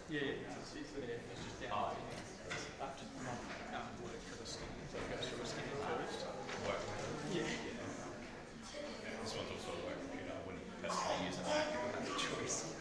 Yeah, it's there. It's just down. After my work for the skin, so it goes through a skin first. Work. Yeah. This one's also a work computer. I wouldn't personally use it. That's a choice.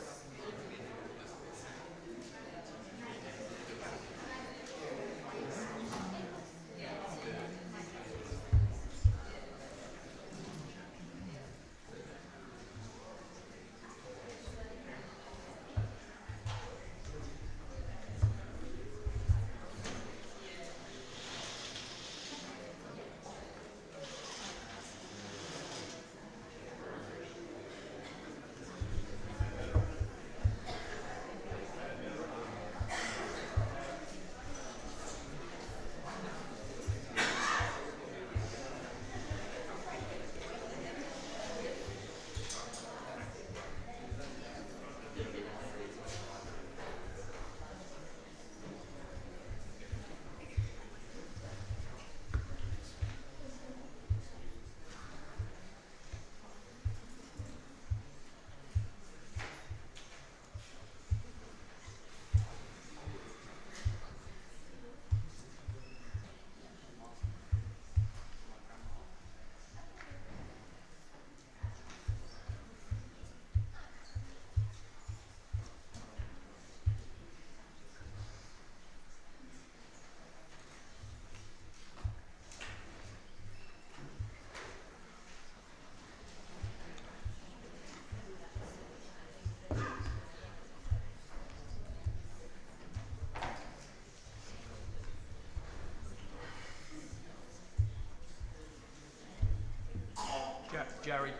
Jerry.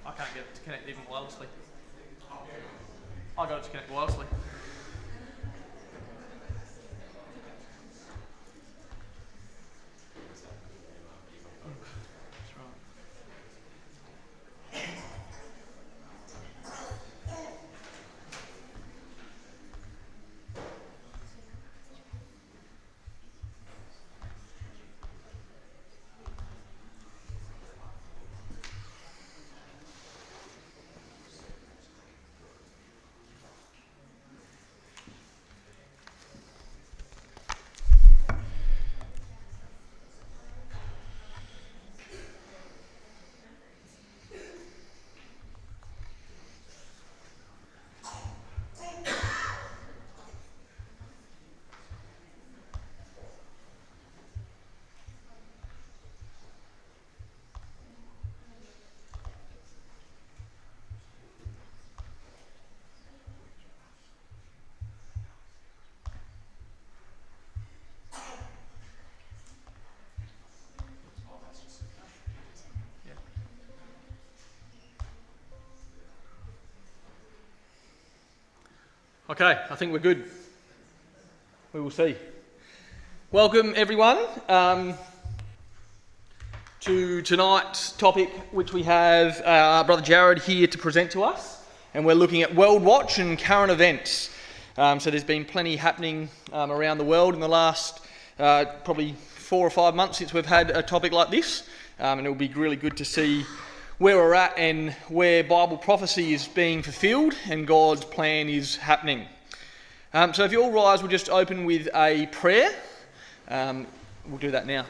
I can't get it to connect even wirelessly. I got it to connect wirelessly. That's right. Okay, I think we're good. We will see. Welcome everyone to tonight's topic, which we have Brother Jared here to present to us, and we're looking at World Watch and current events. So there's been plenty happening around the world in the last probably 4 or 5 months since we've had a topic like this, and it'll be really good to see where we're at and where Bible prophecy is being fulfilled and God's plan is happening. So if you all rise, we'll just open with a prayer. We'll do that now.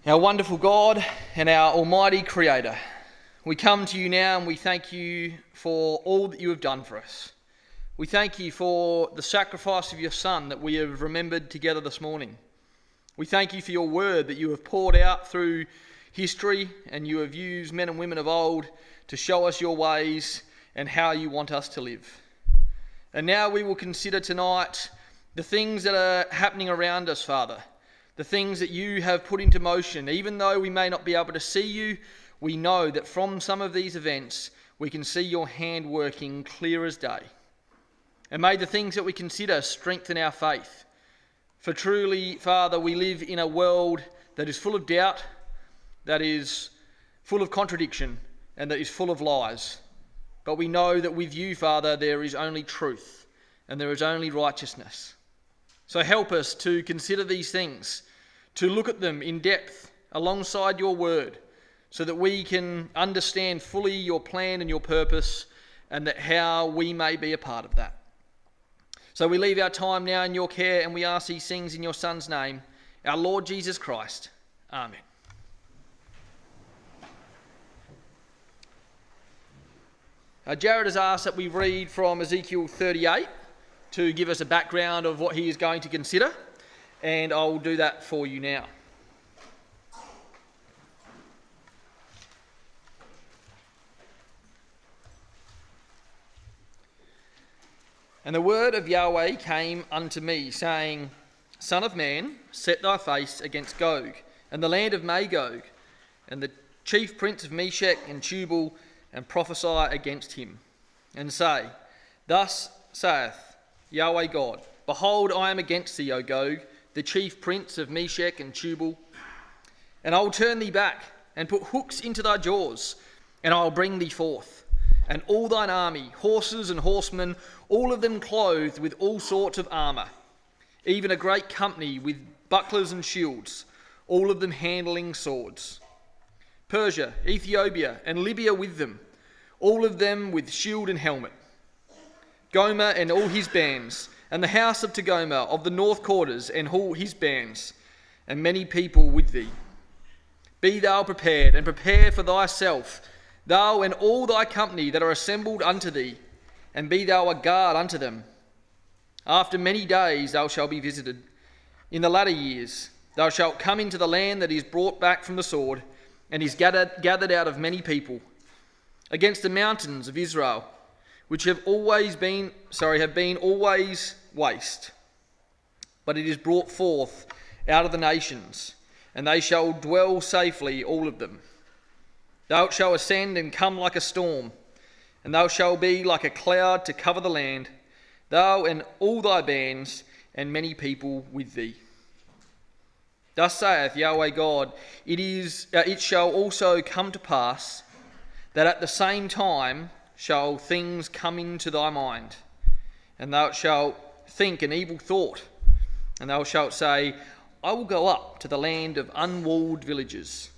Our wonderful God and our almighty Creator, we come to you now and we thank you for all that you have done for us. We thank you for the sacrifice of your Son that we have remembered together this morning. We thank you for your word that you have poured out through history, and you have used men and women of old to show us your ways and how you want us to live. And now we will consider tonight the things that are happening around us, Father, the things that you have put into motion. Even though we may not be able to see you, we know that from some of these events we can see your hand working clear as day. And may the things that we consider strengthen our faith. For truly, Father, we live in a world that is full of doubt, that is full of contradiction, and that is full of lies. But we know that with you, Father, there is only truth, and there is only righteousness. So help us to consider these things, to look at them in depth alongside your word, so that we can understand fully your plan and your purpose, and that how we may be a part of that. So we leave our time now in your care, and we ask these things in your Son's name, our Lord Jesus Christ. Amen. Jared has asked that we read from Ezekiel 38 to give us a background of what he is going to consider, and I'll do that for you now. And the word of Yahweh came unto me, saying, Son of man, set thy face against Gog, and the land of Magog, and the chief prince of Meshech and Tubal, and prophesy against him, and say, Thus saith Yahweh God, Behold, I am against thee, O Gog, the chief prince of Meshech and Tubal, and I will turn thee back, and put hooks into thy jaws, and I will bring thee forth, and all thine army, horses and horsemen, all of them clothed with all sorts of armour, even a great company with bucklers and shields, all of them handling swords. Persia, Ethiopia, and Libya with them, all of them with shield and helmet. Gomer and all his bands, and the house of Tagoma of the north quarters and all his bands, and many people with thee. Be thou prepared, and prepare for thyself, thou and all thy company that are assembled unto thee, and be thou a guard unto them. After many days thou shalt be visited. In the latter years thou shalt come into the land that is brought back from the sword, and is gathered out of many people, against the mountains of Israel, which have been always waste. But it is brought forth out of the nations, and they shall dwell safely, all of them. Thou shalt ascend and come like a storm, and thou shalt be like a cloud to cover the land, thou and all thy bands, and many people with thee. Thus saith Yahweh God, it shall also come to pass that at the same time shall things come into thy mind, and thou shalt think an evil thought, and thou shalt say, I will go up to the land of unwalled villages.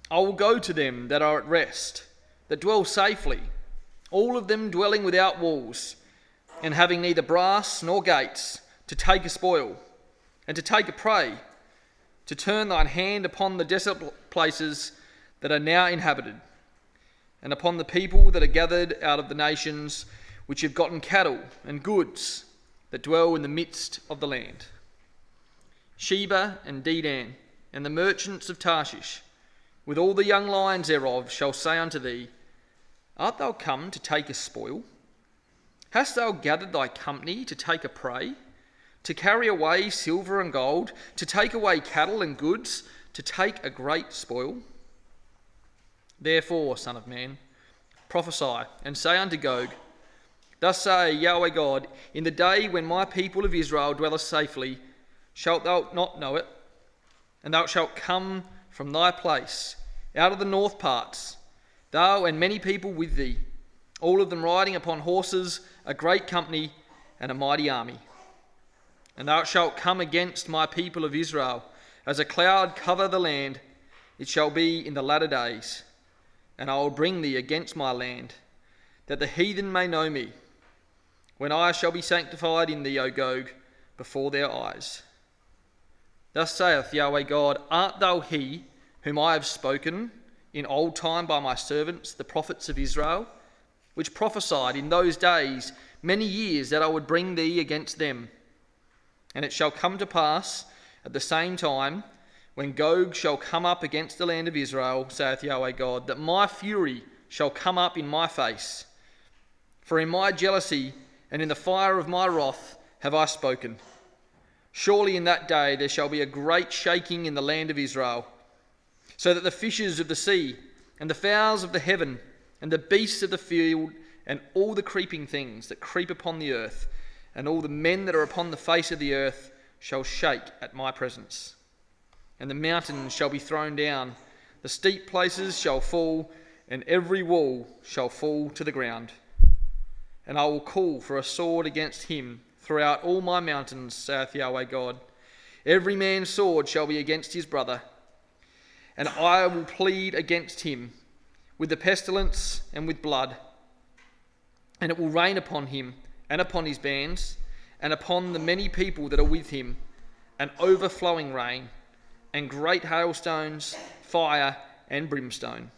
I will go to them that are at rest, that dwell safely, all of them dwelling without walls, and having neither brass nor gates, to take a spoil, and to take a prey, to turn thine hand upon the desolate places that are now inhabited, and upon the people that are gathered out of the nations, which have gotten cattle and goods, that dwell in the midst of the land. Sheba and Dedan, and the merchants of Tarshish, with all the young lions thereof, shall say unto thee, Art thou come to take a spoil? Hast thou gathered thy company to take a prey, to carry away silver and gold, to take away cattle and goods, to take a great spoil? Therefore, Son of man, prophesy and say unto Gog, Thus say Yahweh God, in the day when my people of Israel dwelleth safely, shalt thou not know it? And thou shalt come from thy place, out of the north parts, thou and many people with thee, all of them riding upon horses, a great company, and a mighty army. And thou shalt come against my people of Israel, as a cloud cover the land, it shall be in the latter days. And I will bring thee against my land, that the heathen may know me, when I shall be sanctified in thee, O Gog, before their eyes. Thus saith Yahweh God, Art thou he whom I have spoken in old time by my servants, the prophets of Israel, which prophesied in those days many years that I would bring thee against them? And it shall come to pass at the same time, when Gog shall come up against the land of Israel, saith Yahweh God, that my fury shall come up in my face. For in my jealousy and in the fire of my wrath have I spoken. Surely in that day there shall be a great shaking in the land of Israel, so that the fishes of the sea and the fowls of the heaven and the beasts of the field and all the creeping things that creep upon the earth and all the men that are upon the face of the earth shall shake at my presence. And the mountains shall be thrown down, the steep places shall fall, and every wall shall fall to the ground. And I will call for a sword against him throughout all my mountains, saith Yahweh God. Every man's sword shall be against his brother, and I will plead against him with the pestilence and with blood. And it will rain upon him and upon his bands and upon the many people that are with him, an overflowing rain and great hailstones, fire and brimstone.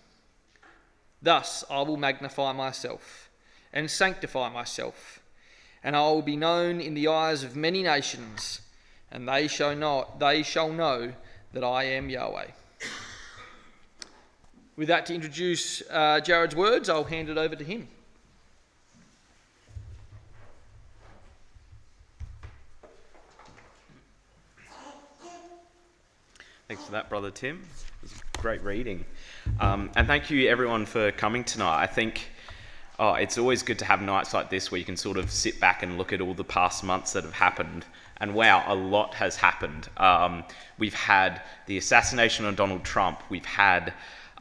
Thus I will magnify myself and sanctify myself, and I will be known in the eyes of many nations, and they shall know that I am Yahweh. With that to introduce Jared's words, I'll hand it over to him. Thanks for that, Brother Tim. It was great reading. And thank you, everyone, for coming tonight. I think it's always good to have nights like this where you can sort of sit back and look at all the past months that have happened. And wow, a lot has happened. We've had the assassination of Donald Trump. We've had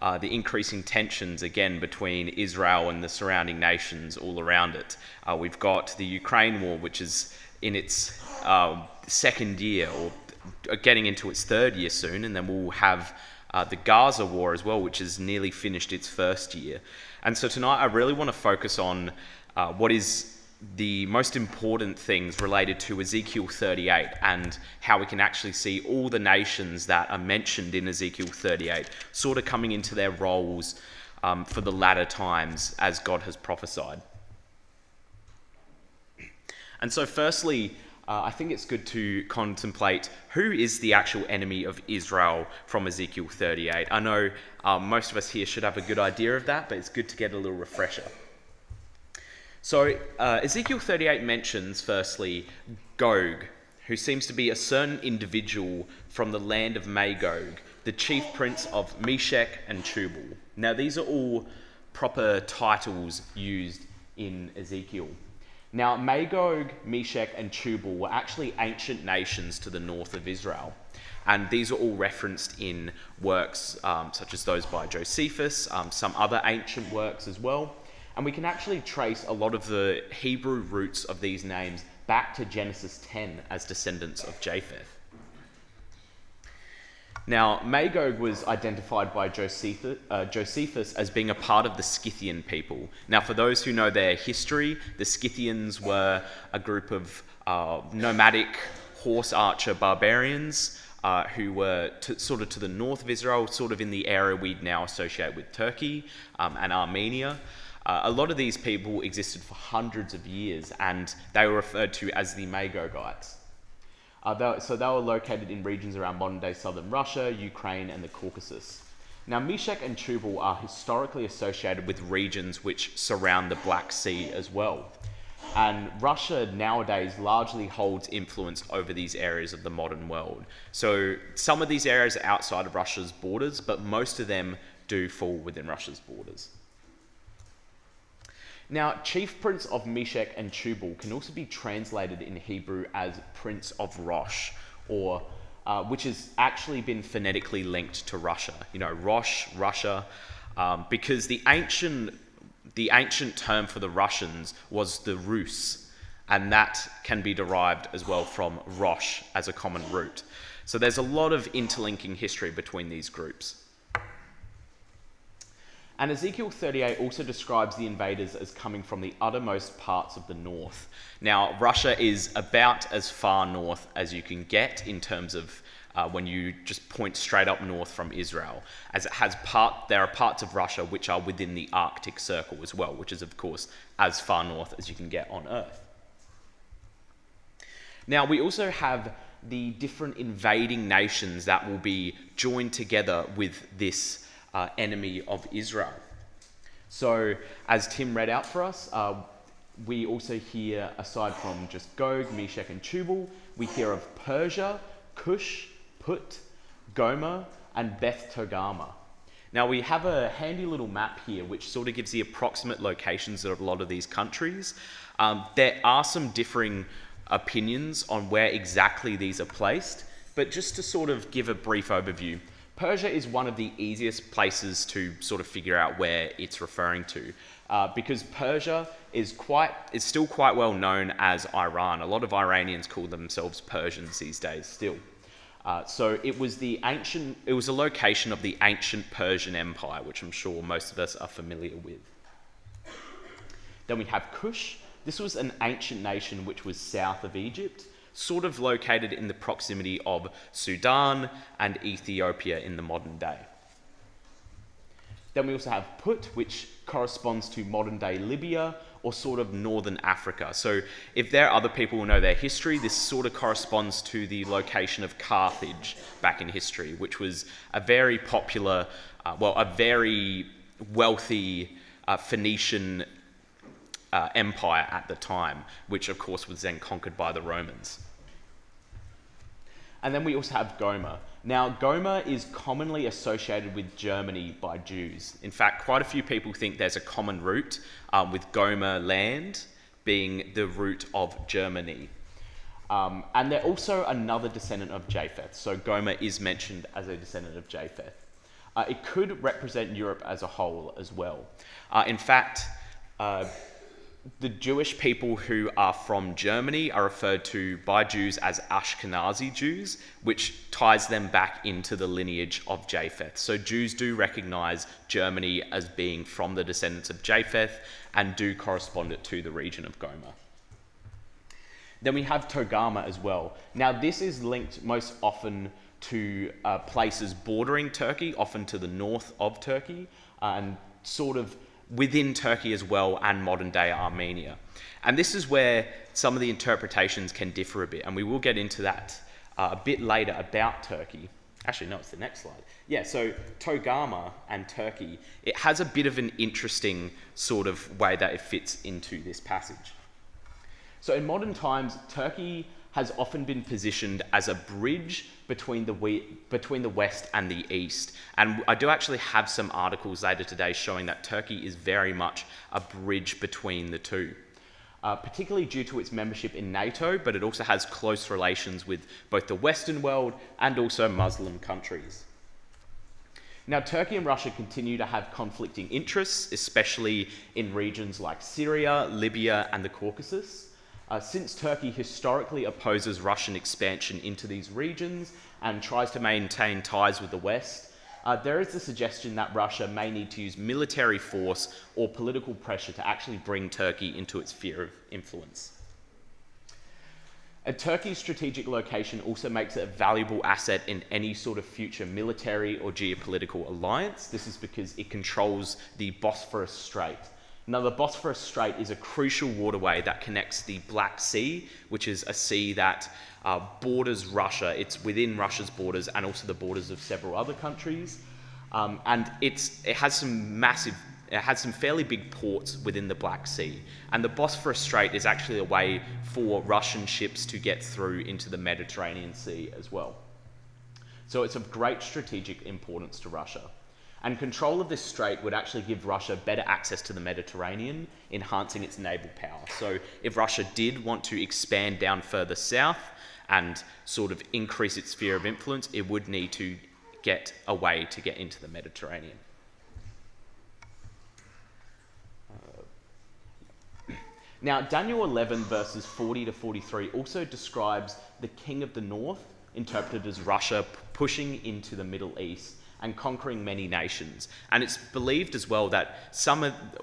the increasing tensions, again, between Israel and the surrounding nations all around it. We've got the Ukraine war, which is in its second year, or getting into its third year soon, and then we'll have the Gaza war as well, which has nearly finished its first year. And so tonight I really want to focus on what is the most important things related to Ezekiel 38 and how we can actually see all the nations that are mentioned in Ezekiel 38 sort of coming into their roles for the latter times as God has prophesied. And so firstly, I think it's good to contemplate who is the actual enemy of Israel from Ezekiel 38. I know most of us here should have a good idea of that, but it's good to get a little refresher. So Ezekiel 38 mentions, firstly, Gog, who seems to be a certain individual from the land of Magog, the chief prince of Meshech and Tubal. Now, these are all proper titles used in Ezekiel. Now, Magog, Meshech, and Tubal were actually ancient nations to the north of Israel. And these are all referenced in works such as those by Josephus, some other ancient works as well. And we can actually trace a lot of the Hebrew roots of these names back to Genesis 10 as descendants of Japheth. Now, Magog was identified by Josephus as being a part of the Scythian people. Now, for those who know their history, the Scythians were a group of nomadic horse archer barbarians who were sort of to the north of Israel, sort of in the area we'd now associate with Turkey and Armenia. A lot of these people existed for hundreds of years, and they were referred to as the Magogites. So they were located in regions around modern-day southern Russia, Ukraine, and the Caucasus. Now, Meshech and Tubal are historically associated with regions which surround the Black Sea as well. And Russia nowadays largely holds influence over these areas of the modern world. So some of these areas are outside of Russia's borders, but most of them do fall within Russia's borders. Now, chief prince of Meshech and Tubal can also be translated in Hebrew as prince of Rosh, or which has actually been phonetically linked to Russia. You know, Rosh, Russia, because the ancient term for the Russians was the Rus, and that can be derived as well from Rosh as a common root. So there's a lot of interlinking history between these groups. And Ezekiel 38 also describes the invaders as coming from the uttermost parts of the north. Now, Russia is about as far north as you can get in terms of when you just point straight up north from Israel, as there are parts of Russia which are within the Arctic Circle as well, which is, of course, as far north as you can get on Earth. Now, we also have the different invading nations that will be joined together with this enemy of Israel. So, as Tim read out for us, we also hear, aside from just Gog, Meshech, and Tubal, we hear of Persia, Cush, Put, Gomer, and Beth Togarmah. Now, we have a handy little map here which sort of gives the approximate locations of a lot of these countries. There are some differing opinions on where exactly these are placed, but just to sort of give a brief overview, Persia is one of the easiest places to sort of figure out where it's referring to. because Persia is still quite well known as Iran. A lot of Iranians call themselves Persians these days still. So it was a location of the ancient Persian Empire, which I'm sure most of us are familiar with. Then we have Kush. This was an ancient nation which was south of Egypt, sort of located in the proximity of Sudan and Ethiopia in the modern day. Then we also have Put, which corresponds to modern day Libya or sort of northern Africa. So if there are other people who know their history, this sort of corresponds to the location of Carthage back in history, which was a very popular, a very wealthy Phoenician empire at the time, which of course was then conquered by the Romans. And then we also have Gomer. Now, Gomer is commonly associated with Germany by Jews. In fact, quite a few people think there's a common root with Gomer land being the root of Germany. And they're also another descendant of Japheth. So Gomer is mentioned as a descendant of Japheth. It could represent Europe as a whole as well. In fact, the Jewish people who are from Germany are referred to by Jews as Ashkenazi Jews, which ties them back into the lineage of Japheth. So Jews do recognize Germany as being from the descendants of Japheth and do correspond it to the region of Gomer. Then we have Togarmah as well. Now this is linked most often to places bordering Turkey, often to the north of Turkey, and sort of within Turkey as well, and modern day Armenia. And this is where some of the interpretations can differ a bit, and we will get into that a bit later about Turkey. Actually, no, it's the next slide. Yeah, so Togarmah and Turkey, it has a bit of an interesting sort of way that it fits into this passage. So in modern times, Turkey has often been positioned as a bridge between the West and the East. And I do actually have some articles later today showing that Turkey is very much a bridge between the two, particularly due to its membership in NATO, but it also has close relations with both the Western world and also Muslim countries. Now, Turkey and Russia continue to have conflicting interests, especially in regions like Syria, Libya, and the Caucasus. Since Turkey historically opposes Russian expansion into these regions and tries to maintain ties with the West, there is the suggestion that Russia may need to use military force or political pressure to actually bring Turkey into its sphere of influence. Turkey's strategic location also makes it a valuable asset in any sort of future military or geopolitical alliance. This is because it controls the Bosphorus Strait. Now, the Bosphorus Strait is a crucial waterway that connects the Black Sea, which is a sea that borders Russia. It's within Russia's borders and also the borders of several other countries. And it has some fairly big ports within the Black Sea. And the Bosphorus Strait is actually a way for Russian ships to get through into the Mediterranean Sea as well. So it's of great strategic importance to Russia. And control of this strait would actually give Russia better access to the Mediterranean, enhancing its naval power. So if Russia did want to expand down further south and sort of increase its sphere of influence, it would need to get a way to get into the Mediterranean. Now, Daniel 11 verses 40 to 43 also describes the king of the north, interpreted as Russia, pushing into the Middle East and conquering many nations. And it's believed as well that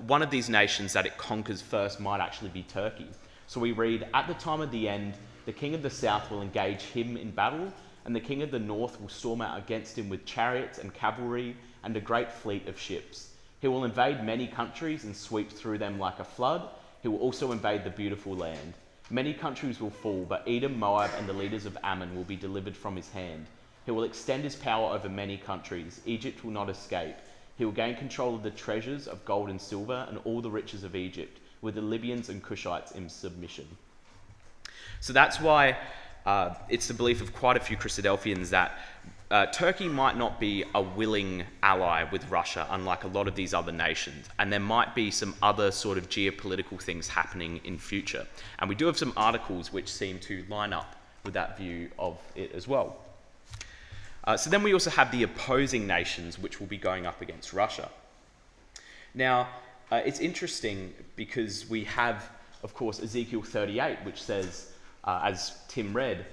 one of these nations that it conquers first might actually be Turkey. So we read, "At the time of the end, the king of the south will engage him in battle, and the king of the north will storm out against him with chariots and cavalry and a great fleet of ships. He will invade many countries and sweep through them like a flood. He will also invade the beautiful land. Many countries will fall, but Edom, Moab, and the leaders of Ammon will be delivered from his hand. He will extend his power over many countries. Egypt will not escape. He will gain control of the treasures of gold and silver and all the riches of Egypt, with the Libyans and Cushites in submission." So that's why it's the belief of quite a few Christadelphians that Turkey might not be a willing ally with Russia, unlike a lot of these other nations, and there might be some other sort of geopolitical things happening in future. And we do have some articles which seem to line up with that view of it as well. So then we also have the opposing nations which will be going up against Russia. Now, It's interesting because we have, of course, Ezekiel 38, which says, as Tim read,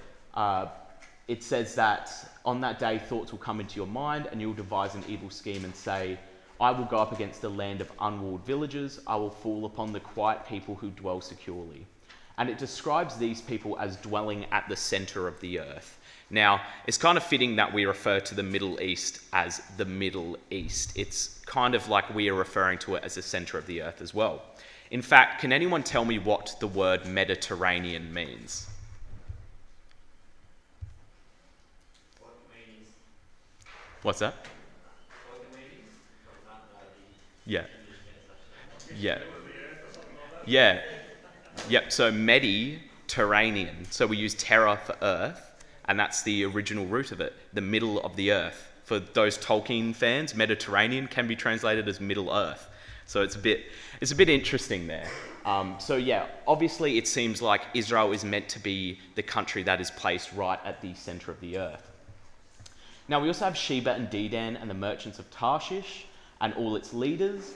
it says that on that day thoughts will come into your mind and you'll devise an evil scheme and say, I will go up against the land of unwalled villages, I will fall upon the quiet people who dwell securely. And it describes these people as dwelling at the center of the earth. Now, it's kind of fitting that we refer to the Middle East as the Middle East. It's kind of like we are referring to it as the center of the earth as well. In fact, can anyone tell me what the word Mediterranean means? What's that? Yeah. Yeah. Yeah. Yep, so Mediterranean. So we use terra for earth, and that's the original root of it, the middle of the earth. For those Tolkien fans, Mediterranean can be translated as Middle Earth. So it's a bit interesting there. So yeah, obviously it seems like Israel is meant to be the country that is placed right at the center of the earth. Now we also have Sheba and Dedan and the merchants of Tarshish and all its leaders.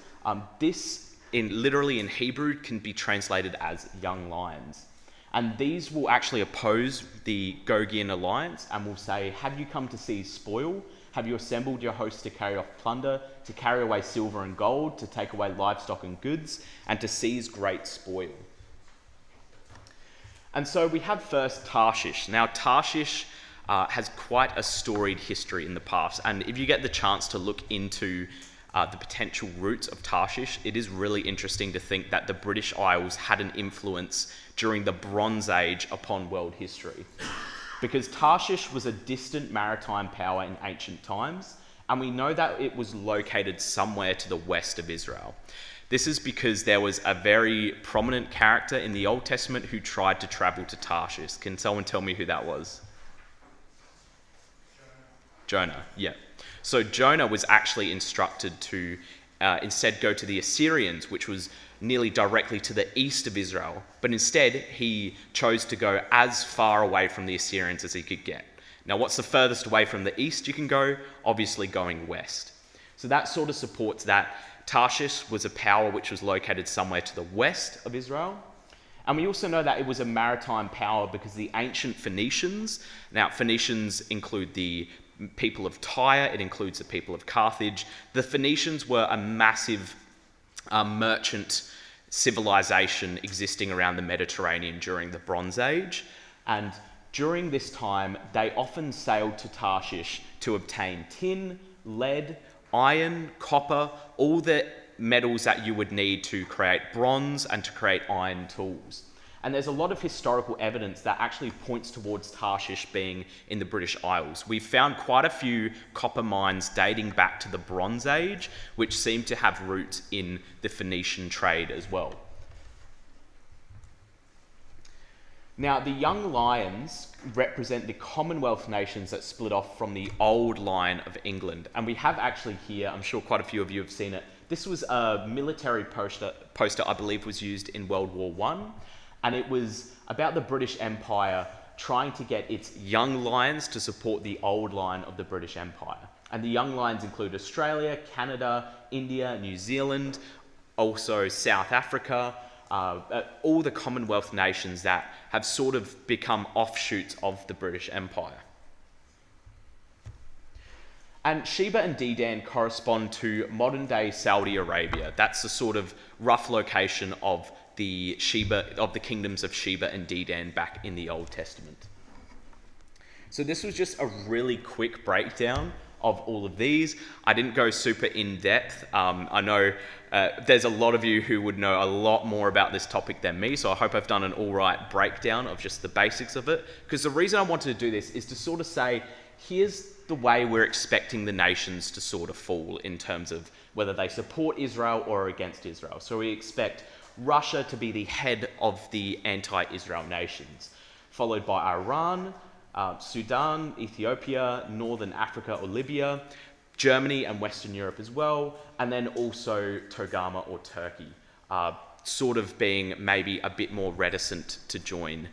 This, literally in Hebrew, can be translated as young lions. And these will actually oppose the Gogian alliance and will say, have you come to seize spoil? Have you assembled your hosts to carry off plunder, to carry away silver and gold, to take away livestock and goods, and to seize great spoil? And so we have first Tarshish. Now Tarshish has quite a storied history in the past. And if you get the chance to look into the potential roots of Tarshish, it is really interesting to think that the British Isles had an influence during the Bronze Age upon world history. Because Tarshish was a distant maritime power in ancient times, and we know that it was located somewhere to the west of Israel. This is because there was a very prominent character in the Old Testament who tried to travel to Tarshish. Can someone tell me who that was? Jonah, yeah. So Jonah was actually instructed to instead go to the Assyrians, which was nearly directly to the east of Israel. But instead, he chose to go as far away from the Assyrians as he could get. Now, what's the furthest away from the east you can go? Obviously going west. So that sort of supports that Tarshish was a power which was located somewhere to the west of Israel. And we also know that it was a maritime power because the ancient Phoenicians, now Phoenicians include the people of Tyre, it includes the people of Carthage. The Phoenicians were a massive merchant civilization existing around the Mediterranean during the Bronze Age. And during this time, they often sailed to Tarshish to obtain tin, lead, iron, copper, all the metals that you would need to create bronze and to create iron tools. And there's a lot of historical evidence that actually points towards Tarshish being in the British Isles. We've found quite a few copper mines dating back to the Bronze Age, which seem to have roots in the Phoenician trade as well. Now, the young lions represent the Commonwealth nations that split off from the old line of England. And we have actually here, I'm sure quite a few of you have seen it, this was a military poster I believe was used in World War I. And it was about the British Empire trying to get its young lions to support the old line of the British Empire. And the young lions include Australia, Canada, India, New Zealand, also South Africa, all the Commonwealth nations that have sort of become offshoots of the British Empire. And Sheba and Dedan correspond to modern-day Saudi Arabia. That's the sort of rough location of the kingdoms of Sheba and Dedan back in the Old Testament. So this was just a really quick breakdown of all of these. I didn't go super in depth. I know there's a lot of you who would know a lot more about this topic than me, so I hope I've done an all right breakdown of just the basics of it. Because the reason I wanted to do this is to sort of say, here's the way we're expecting the nations to sort of fall in terms of whether they support Israel or against Israel. So we expect Russia to be the head of the anti-Israel nations, followed by Iran, Sudan, Ethiopia, Northern Africa or Libya, Germany and Western Europe as well, and then also Togama or Turkey, sort of being maybe a bit more reticent to join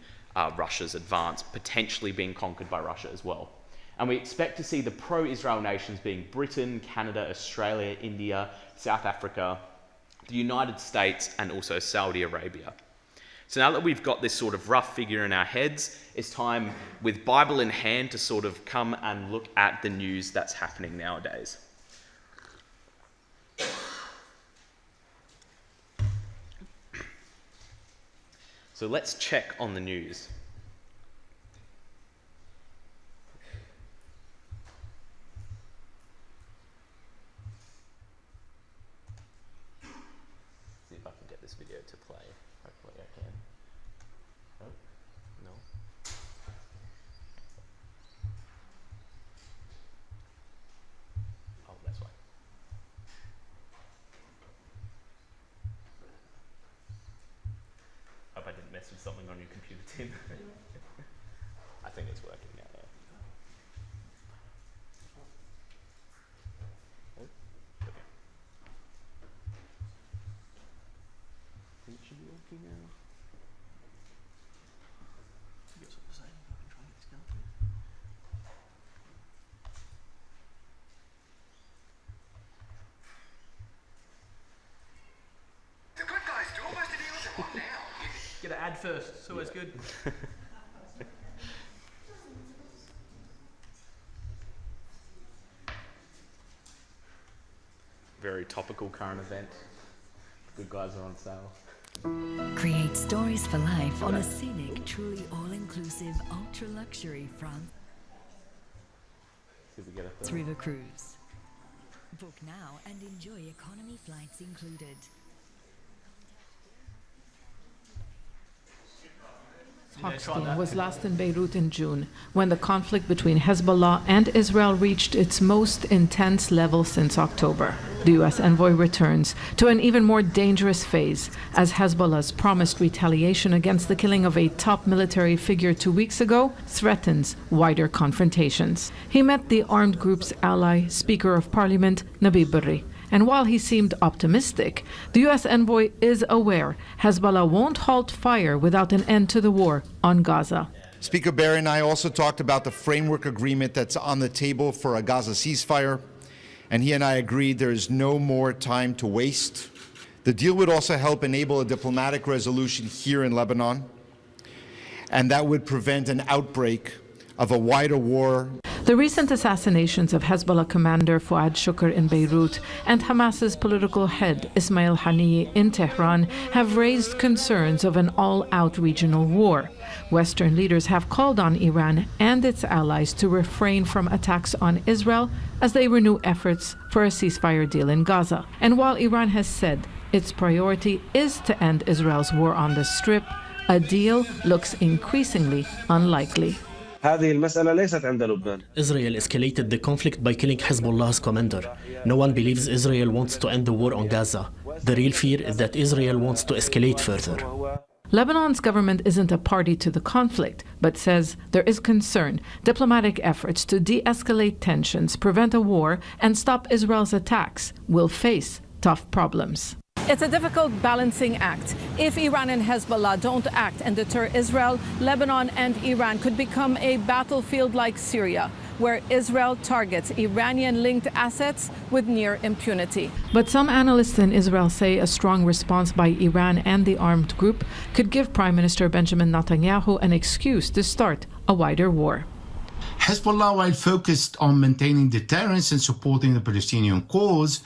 Russia's advance, potentially being conquered by Russia as well. And we expect to see the pro-Israel nations being Britain, Canada, Australia, India, South Africa, the United States, and also Saudi Arabia. So now that we've got this sort of rough figure in our heads, it's time, with Bible in hand, to sort of come and look at the news that's happening nowadays. So let's check on the news. See if I can get this video to play. Hopefully I can. Oh, no. Oh, that's why. Hope I didn't mess with something on your computer, Tim. I think it's working now, though. Oh, okay. I think it should be working now. The good guys do almost a deal as one now. Get an ad first. It's always good. Very topical current event. The good guys are on sale. Create stories for life on a scenic, truly all-inclusive, ultra-luxury France See if we get a film. River cruise. Book now and enjoy economy flights included. Hochstein was last in Beirut in June, when the conflict between Hezbollah and Israel reached its most intense level since October. The U.S. envoy returns to an even more dangerous phase, as Hezbollah's promised retaliation against the killing of a top military figure 2 weeks ago threatens wider confrontations. He met the armed group's ally, Speaker of Parliament, Nabi Berri. And while he seemed optimistic, the U.S. envoy is aware Hezbollah won't halt fire without an end to the war on Gaza. Speaker Berry and I also talked about the framework agreement that's on the table for a Gaza ceasefire, and he and I agreed there is no more time to waste. The deal would also help enable a diplomatic resolution here in Lebanon, and that would prevent an outbreak of a wider war. The recent assassinations of Hezbollah commander Fuad Shukr in Beirut and Hamas's political head Ismail Haniyeh in Tehran have raised concerns of an all-out regional war. Western leaders have called on Iran and its allies to refrain from attacks on Israel as they renew efforts for a ceasefire deal in Gaza. And while Iran has said its priority is to end Israel's war on the Strip, a deal looks increasingly unlikely. هذه المسألة ليست عند لبنان. Israel escalated the conflict by killing Hezbollah's commander. No one believes Israel wants to end the war on Gaza. The real fear is that Israel wants to escalate further. Lebanon's government isn't a party to the conflict, but says there is concern diplomatic efforts to de-escalate tensions, prevent a war, and stop Israel's attacks will face tough problems. It's a difficult balancing act. If Iran and Hezbollah don't act and deter Israel, Lebanon and Iran could become a battlefield like Syria, where Israel targets Iranian-linked assets with near impunity. But some analysts in Israel say a strong response by Iran and the armed group could give Prime Minister Benjamin Netanyahu an excuse to start a wider war. Hezbollah, while focused on maintaining deterrence and supporting the Palestinian cause,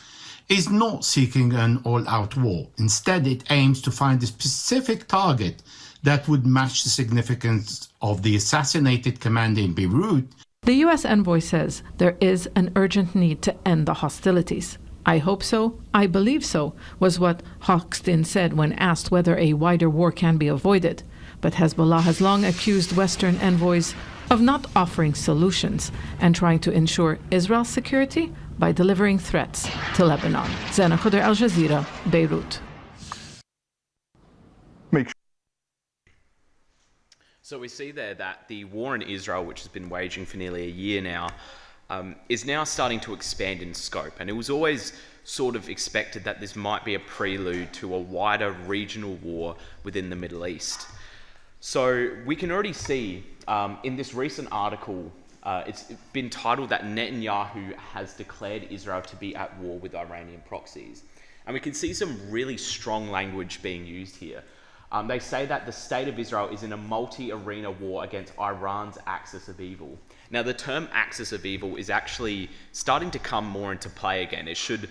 is not seeking an all-out war. Instead, it aims to find a specific target that would match the significance of the assassinated commander in Beirut. The U.S. envoy says there is an urgent need to end the hostilities. I hope so, I believe so, was what Hochstein said when asked whether a wider war can be avoided. But Hezbollah has long accused Western envoys of not offering solutions and trying to ensure Israel's security by delivering threats to Lebanon. Zena Khuder, Al Jazeera, Beirut. So we see there that the war in Israel, which has been waging for nearly a year now, is now starting to expand in scope. And it was always sort of expected that this might be a prelude to a wider regional war within the Middle East. So we can already see in this recent article, it's been titled that Netanyahu has declared Israel to be at war with Iranian proxies. And we can see some really strong language being used here. They say that the state of Israel is in a multi-arena war against Iran's axis of evil. Now, the term axis of evil is actually starting to come more into play again. It should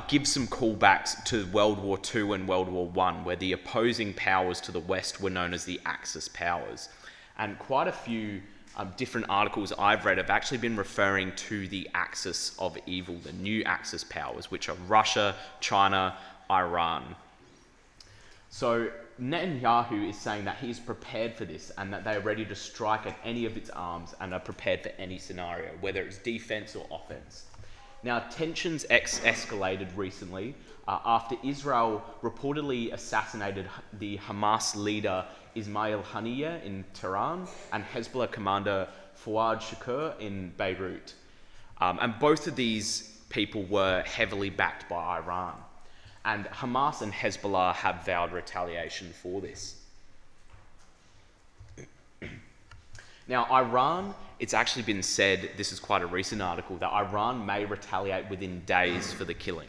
give some callbacks to World War II and World War I, where the opposing powers to the West were known as the Axis powers. And quite a few different articles I've read have actually been referring to the axis of evil, the new Axis powers, which are Russia, China, Iran. So Netanyahu is saying that he's prepared for this and that they are ready to strike at any of its arms and are prepared for any scenario, whether it's defense or offense. Now, tensions escalated recently after Israel reportedly assassinated the Hamas leader Ismail Haniyeh in Tehran and Hezbollah commander Fouad Shakur in Beirut. And both of these people were heavily backed by Iran. And Hamas and Hezbollah have vowed retaliation for this. Now, Iran, it's actually been said, this is quite a recent article, that Iran may retaliate within days for the killing.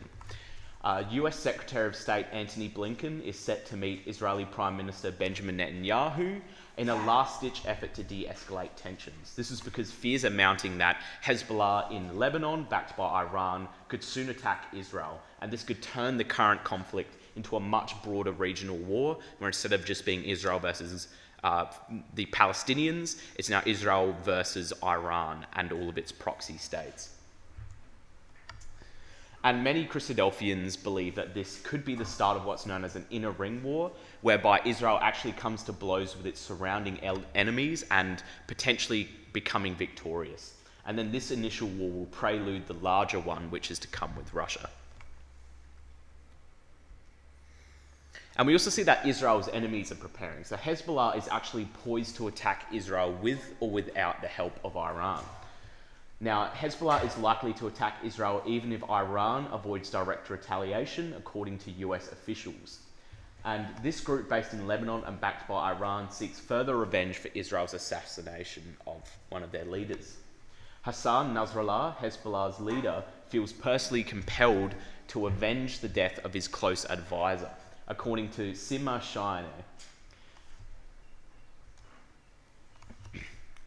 US Secretary of State Antony Blinken is set to meet Israeli Prime Minister Benjamin Netanyahu in a last-ditch effort to de-escalate tensions. This is because fears are mounting that Hezbollah in Lebanon, backed by Iran, could soon attack Israel, and this could turn the current conflict into a much broader regional war, where instead of just being Israel versus the Palestinians, it's now Israel versus Iran and all of its proxy states. And many Christadelphians believe that this could be the start of what's known as an inner ring war, whereby Israel actually comes to blows with its surrounding enemies and potentially becoming victorious. And then this initial war will prelude the larger one, which is to come with Russia. And we also see that Israel's enemies are preparing. So Hezbollah is actually poised to attack Israel with or without the help of Iran. Now, Hezbollah is likely to attack Israel even if Iran avoids direct retaliation, according to US officials. And this group, based in Lebanon and backed by Iran, seeks further revenge for Israel's assassination of one of their leaders. Hassan Nasrallah, Hezbollah's leader, feels personally compelled to avenge the death of his close advisor, according to Sima Shine.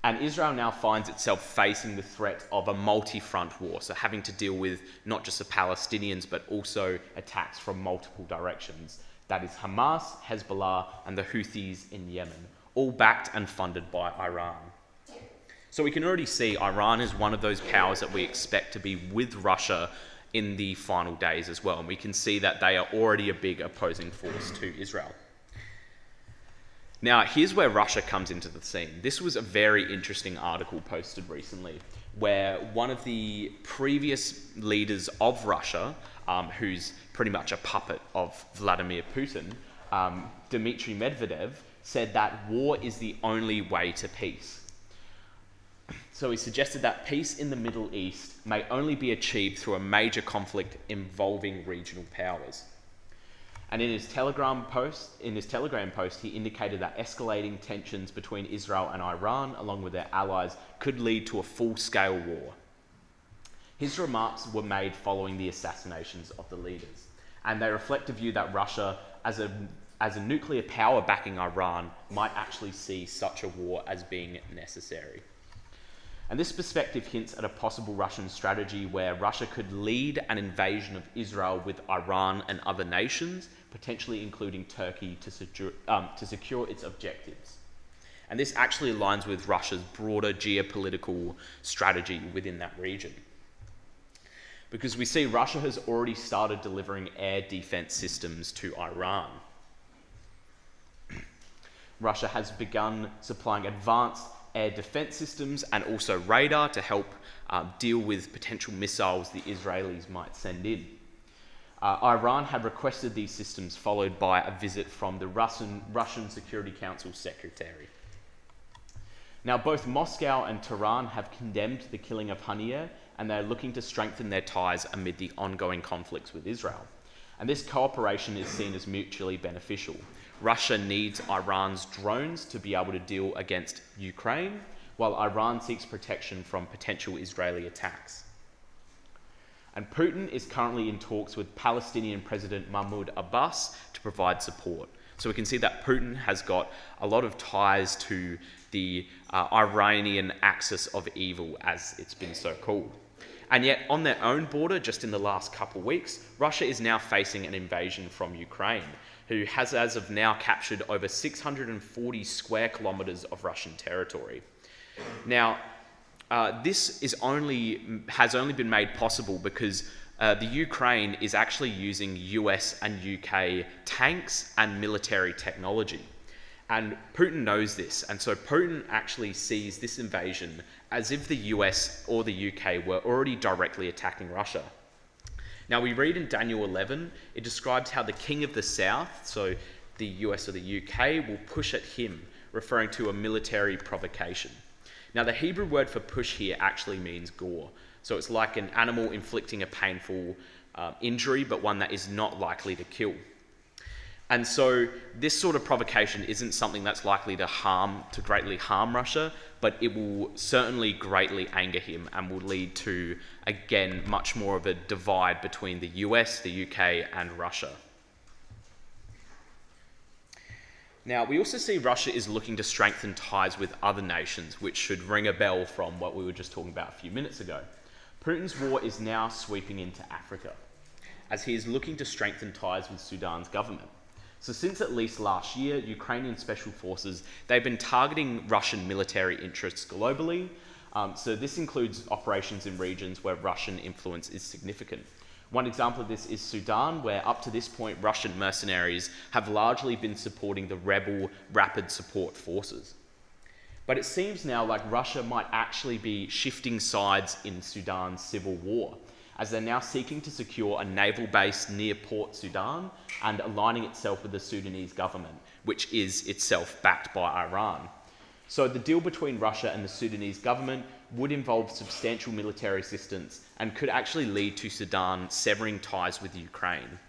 And Israel now finds itself facing the threat of a multi-front war, so having to deal with not just the Palestinians, but also attacks from multiple directions. That is Hamas, Hezbollah, and the Houthis in Yemen, all backed and funded by Iran. So we can already see Iran is one of those powers that we expect to be with Russia in the final days as well. And we can see that they are already a big opposing force to Israel. Now, here's where Russia comes into the scene. This was a very interesting article posted recently where one of the previous leaders of Russia, who's pretty much a puppet of Vladimir Putin, Dmitry Medvedev, said that war is the only way to peace. So he suggested that peace in the Middle East may only be achieved through a major conflict involving regional powers. And in his Telegram post, he indicated that escalating tensions between Israel and Iran, along with their allies, could lead to a full-scale war. His remarks were made following the assassinations of the leaders, and they reflect a view that Russia, as a nuclear power backing Iran, might actually see such a war as being necessary. And this perspective hints at a possible Russian strategy where Russia could lead an invasion of Israel with Iran and other nations, potentially including Turkey, to secure its objectives. And this actually aligns with Russia's broader geopolitical strategy within that region. Because we see Russia has already started delivering air defense systems to Iran. Russia has begun supplying advanced air defense systems and also radar to help deal with potential missiles the Israelis might send in. Iran had requested these systems, followed by a visit from the Russian Security Council Secretary. Now, both Moscow and Tehran have condemned the killing of Haniyeh, and they're looking to strengthen their ties amid the ongoing conflicts with Israel. And this cooperation is seen as mutually beneficial. Russia needs Iran's drones to be able to deal against Ukraine, while Iran seeks protection from potential Israeli attacks. And Putin is currently in talks with Palestinian President Mahmoud Abbas to provide support. So we can see that Putin has got a lot of ties to the Iranian axis of evil, as it's been so called. And yet, on their own border, just in the last couple of weeks, Russia is now facing an invasion from Ukraine, who has as of now captured over 640 square kilometres of Russian territory. Now, this has only been made possible because the Ukraine is actually using US and UK tanks and military technology. And Putin knows this, and so Putin actually sees this invasion as if the US or the UK were already directly attacking Russia. Now we read in Daniel 11, it describes how the king of the south, so the US or the UK, will push at him, referring to a military provocation. Now the Hebrew word for push here actually means gore. So it's like an animal inflicting a painful injury, but one that is not likely to kill. And so this sort of provocation isn't something that's likely to greatly harm Russia, but it will certainly greatly anger him and will lead to, again, much more of a divide between the US, the UK, and Russia. Now, we also see Russia is looking to strengthen ties with other nations, which should ring a bell from what we were just talking about a few minutes ago. Putin's war is now sweeping into Africa, as he is looking to strengthen ties with Sudan's government. So since at least last year, Ukrainian special forces, they've been targeting Russian military interests globally. So this includes operations in regions where Russian influence is significant. One example of this is Sudan, where up to this point, Russian mercenaries have largely been supporting the rebel Rapid Support Forces. But it seems now like Russia might actually be shifting sides in Sudan's civil war, as they're now seeking to secure a naval base near Port Sudan and aligning itself with the Sudanese government, which is itself backed by Iran. So the deal between Russia and the Sudanese government would involve substantial military assistance and could actually lead to Sudan severing ties with Ukraine.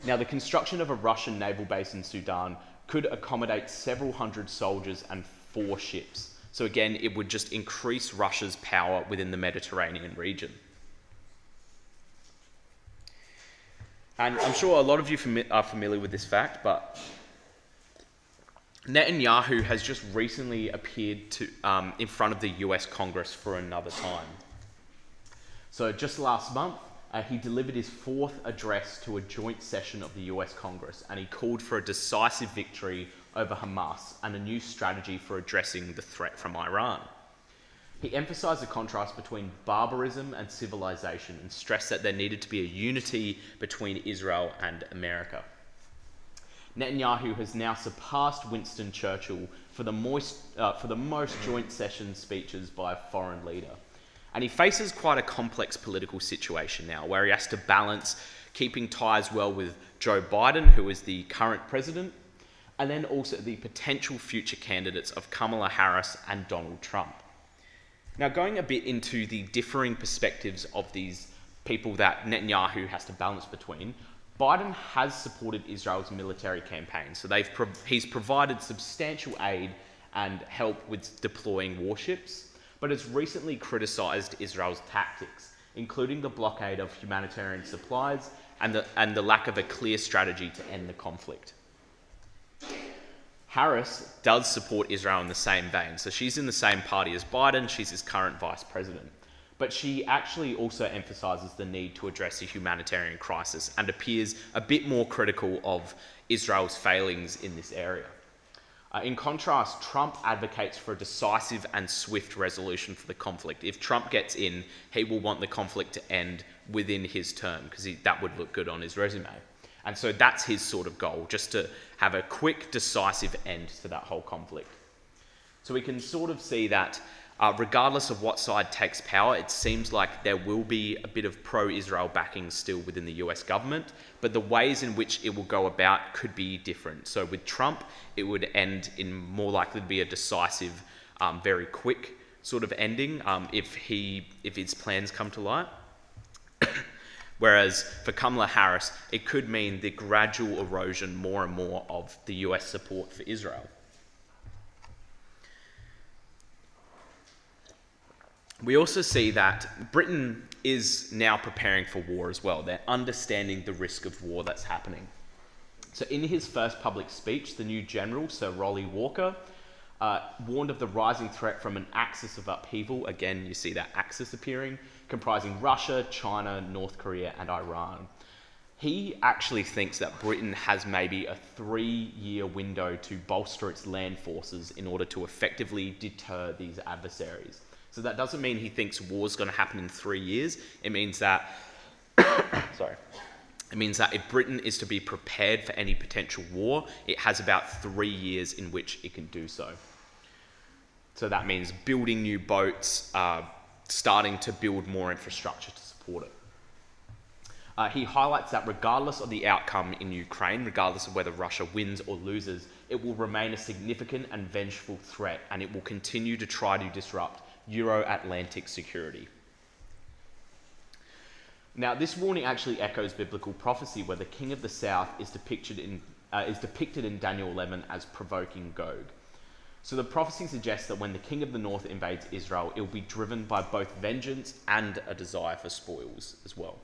Now, the construction of a Russian naval base in Sudan could accommodate several hundred soldiers and 4 ships. So again, it would just increase Russia's power within the Mediterranean region. And I'm sure a lot of you are familiar with this fact, but Netanyahu has just recently appeared in front of the US Congress for another time. So just last month, he delivered his 4th address to a joint session of the US Congress, and he called for a decisive victory over Hamas and a new strategy for addressing the threat from Iran. He emphasised the contrast between barbarism and civilization and stressed that there needed to be a unity between Israel and America. Netanyahu has now surpassed Winston Churchill for the most joint session speeches by a foreign leader. And he faces quite a complex political situation now, where he has to balance keeping ties well with Joe Biden, who is the current president, and then also the potential future candidates of Kamala Harris and Donald Trump. Now, going a bit into the differing perspectives of these people that Netanyahu has to balance between, Biden has supported Israel's military campaign, so he's provided substantial aid and help with deploying warships, but has recently criticised Israel's tactics, including the blockade of humanitarian supplies and the lack of a clear strategy to end the conflict. Harris does support Israel in the same vein, so she's in the same party as Biden, she's his current vice president. But she actually also emphasises the need to address a humanitarian crisis and appears a bit more critical of Israel's failings in this area. In contrast, Trump advocates for a decisive and swift resolution for the conflict. If Trump gets in, he will want the conflict to end within his term, because that would look good on his resume. And so that's his sort of goal, just to have a quick, decisive end to that whole conflict. So we can sort of see that regardless of what side takes power, it seems like there will be a bit of pro-Israel backing still within the US government, but the ways in which it will go about could be different. So with Trump, it would end in more likely to be a decisive, very quick sort of ending if his plans come to light. Whereas for Kamala Harris, it could mean the gradual erosion more and more of the US support for Israel. we also see that Britain is now preparing for war as well. They're understanding the risk of war that's happening. So in his first public speech, the new general, Sir Rolly Walker, warned of the rising threat from an axis of upheaval. Again, you see that axis appearing, comprising Russia, China, North Korea, and Iran. He actually thinks that Britain has maybe a 3-year window to bolster its land forces in order to effectively deter these adversaries. So that doesn't mean he thinks war's going to happen in 3 years. It means that, It means that if Britain is to be prepared for any potential war, it has about 3 years in which it can do so. So that means building new boats, starting to build more infrastructure to support it. He highlights that regardless of the outcome in Ukraine, regardless of whether Russia wins or loses, it will remain a significant and vengeful threat, and it will continue to try to disrupt Euro-Atlantic security. Now, this warning actually echoes biblical prophecy, where the king of the south is depicted in Daniel 11 as provoking Gog. So the prophecy suggests that when the king of the north invades Israel, it will be driven by both vengeance and a desire for spoils as well.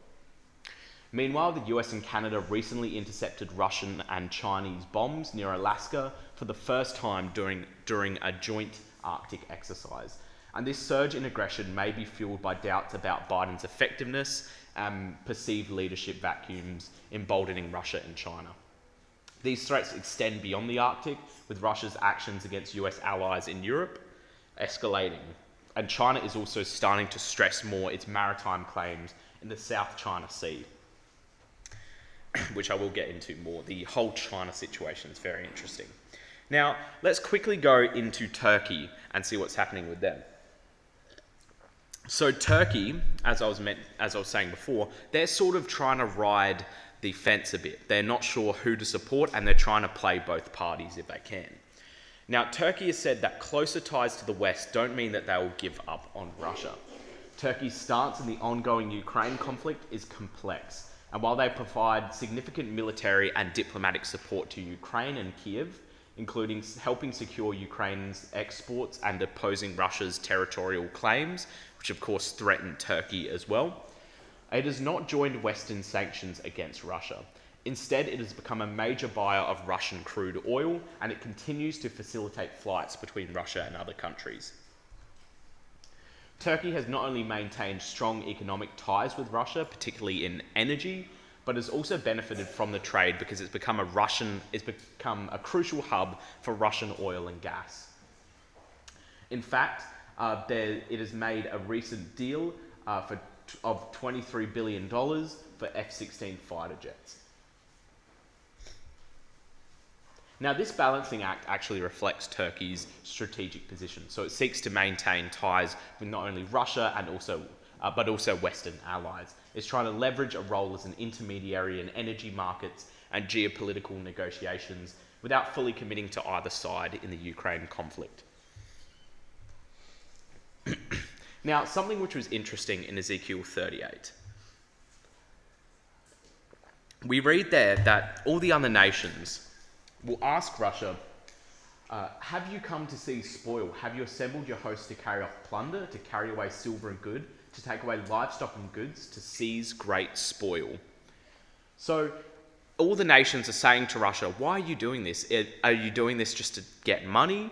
Meanwhile, the US and Canada recently intercepted Russian and Chinese bombs near Alaska for the first time during a joint Arctic exercise. And this surge in aggression may be fueled by doubts about Biden's effectiveness and perceived leadership vacuums emboldening Russia and China. These threats extend beyond the Arctic, with Russia's actions against US allies in Europe escalating. And China is also starting to stress more its maritime claims in the South China Sea, which I will get into more. The whole China situation is very interesting. Now, let's quickly go into Turkey and see what's happening with them. So Turkey, as I was saying before, they're sort of trying to ride the fence a bit. They're not sure who to support, and they're trying to play both parties if they can. Now, Turkey has said that closer ties to the West don't mean that they will give up on Russia. Turkey's stance in the ongoing Ukraine conflict is complex, and while they provide significant military and diplomatic support to Ukraine and Kiev, including helping secure Ukraine's exports and opposing Russia's territorial claims, which of course threaten Turkey as well, it has not joined Western sanctions against Russia. Instead, it has become a major buyer of Russian crude oil, and it continues to facilitate flights between Russia and other countries. Turkey has not only maintained strong economic ties with Russia, particularly in energy, but has also benefited from the trade because it's become a crucial hub for Russian oil and gas. In fact, it has made a recent deal of $23 billion for F-16 fighter jets. Now, this balancing act actually reflects Turkey's strategic position. So it seeks to maintain ties with not only Russia and but also Western allies. It's trying to leverage a role as an intermediary in energy markets and geopolitical negotiations without fully committing to either side in the Ukraine conflict. Now, something which was interesting in Ezekiel 38. We read there that all the other nations will ask Russia, have you come to see spoil? Have you assembled your hosts to carry off plunder, to carry away silver and good, to take away livestock and goods, to seize great spoil? So all the nations are saying to Russia, why are you doing this? Are you doing this just to get money?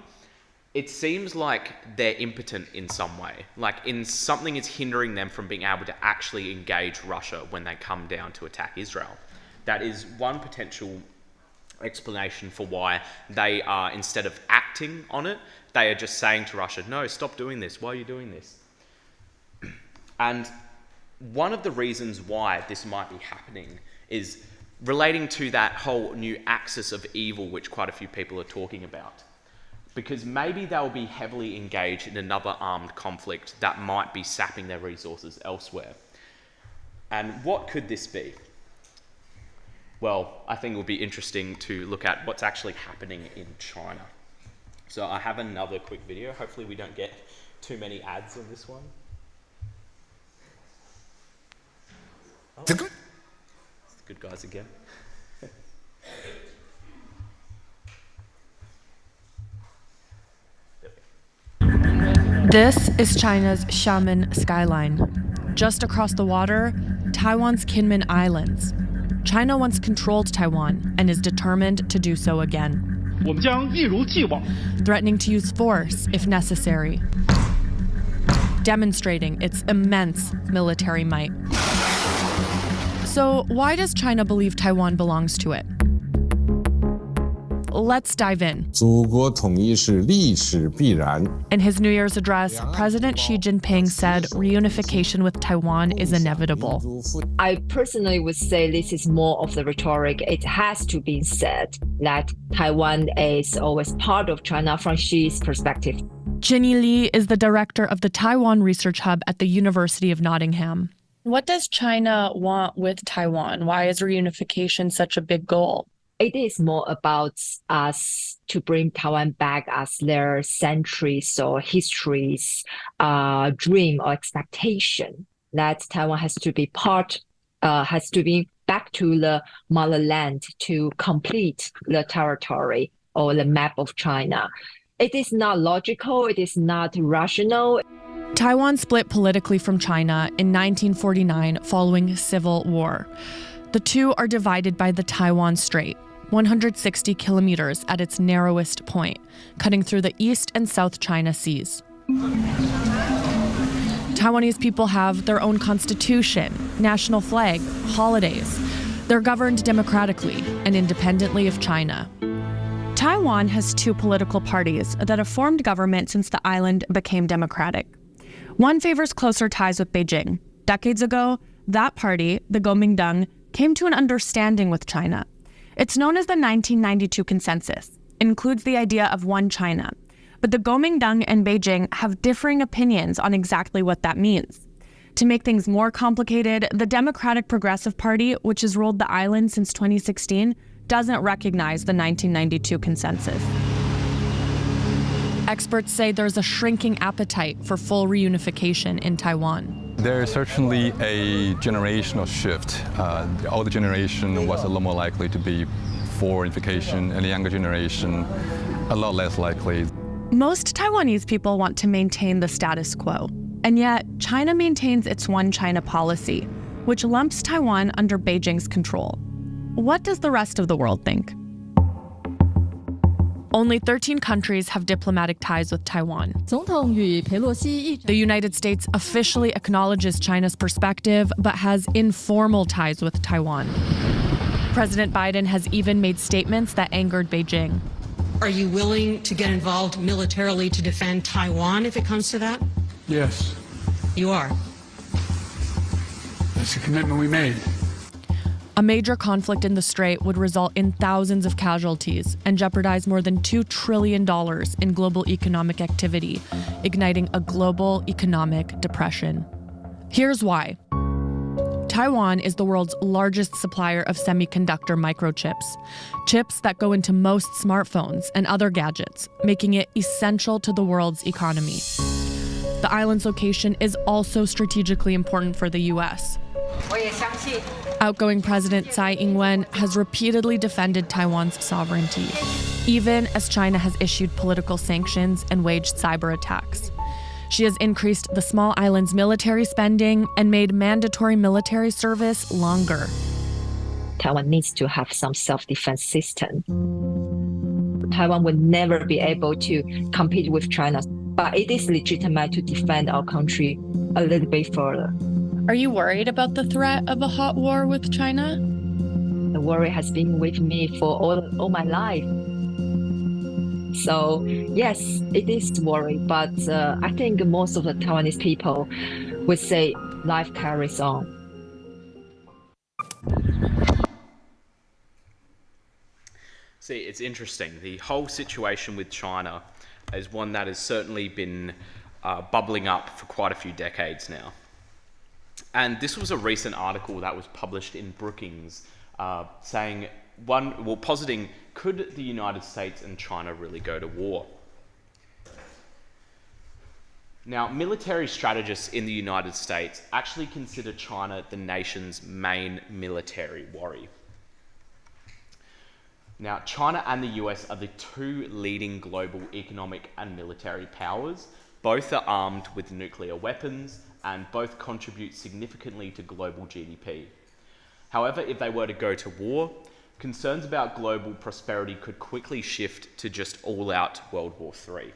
It seems like they're impotent in some way. Like something is hindering them from being able to actually engage Russia when they come down to attack Israel. That is one potential explanation for why they are, instead of acting on it, they are just saying to Russia, no, stop doing this. Why are you doing this? And one of the reasons why this might be happening is relating to that whole new axis of evil, which quite a few people are talking about. Because maybe they'll be heavily engaged in another armed conflict that might be sapping their resources elsewhere. And what could this be? Well, I think it will be interesting to look at what's actually happening in China. So I have another quick video. Hopefully we don't get too many ads on this one. Oh, it's the good guys again. This is China's Xiamen skyline. Just across the water, Taiwan's Kinmen Islands. China once controlled Taiwan and is determined to do so again. Threatening to use force if necessary, demonstrating its immense military might. So, why does China believe Taiwan belongs to it? Let's dive in. In his New Year's address, President Xi Jinping said reunification with Taiwan is inevitable. I personally would say this is more of the rhetoric. It has to be said that Taiwan is always part of China from Xi's perspective. Ginny Li is the director of the Taiwan Research Hub at the University of Nottingham. What does China want with Taiwan? Why is reunification such a big goal? It is more about us to bring Taiwan back as their centuries or histories, dream or expectation that Taiwan has to be back to the motherland to complete the territory or the map of China. It is not logical. It is not rational. Taiwan split politically from China in 1949 following civil war. The two are divided by the Taiwan Strait, 160 kilometers at its narrowest point, cutting through the East and South China Seas. Taiwanese people have their own constitution, national flag, holidays. They're governed democratically and independently of China. Taiwan has two political parties that have formed government since the island became democratic. One favors closer ties with Beijing. Decades ago, that party, the Kuomintang, came to an understanding with China. It's known as the 1992 Consensus. It includes the idea of one China. But the Kuomintang and Beijing have differing opinions on exactly what that means. To make things more complicated, the Democratic Progressive Party, which has ruled the island since 2016, doesn't recognize the 1992 Consensus. Experts say there's a shrinking appetite for full reunification in Taiwan. There is certainly a generational shift. The older generation was a lot more likely to be for unification, and the younger generation a lot less likely. Most Taiwanese people want to maintain the status quo, and yet China maintains its one China policy, which lumps Taiwan under Beijing's control. What does the rest of the world think? Only 13 countries have diplomatic ties with Taiwan. The United States officially acknowledges China's perspective, but has informal ties with Taiwan. President Biden has even made statements that angered Beijing. Are you willing to get involved militarily to defend Taiwan if it comes to that? Yes. You are? That's a commitment we made. A major conflict in the Strait would result in thousands of casualties and jeopardize more than $2 trillion in global economic activity, igniting a global economic depression. Here's why. Taiwan is the world's largest supplier of semiconductor microchips, chips that go into most smartphones and other gadgets, making it essential to the world's economy. The island's location is also strategically important for the U.S. Outgoing President Tsai Ing-wen has repeatedly defended Taiwan's sovereignty, even as China has issued political sanctions and waged cyber attacks. She has increased the small island's military spending and made mandatory military service longer. Taiwan needs to have some self-defense system. Taiwan would never be able to compete with China, but it is legitimate to defend our country a little bit further. Are you worried about the threat of a hot war with China? The worry has been with me for all my life. So yes, it is worry, but I think most of the Taiwanese people would say life carries on. See, it's interesting. The whole situation with China is one that has certainly been bubbling up for quite a few decades now. And this was a recent article that was published in Brookings saying, positing, could the United States and China really go to war? Now, military strategists in the United States actually consider China the nation's main military worry. Now, China and the US are the two leading global economic and military powers, Both are armed with nuclear weapons, and both contribute significantly to global GDP. However, if they were to go to war, concerns about global prosperity could quickly shift to just all-out World War III.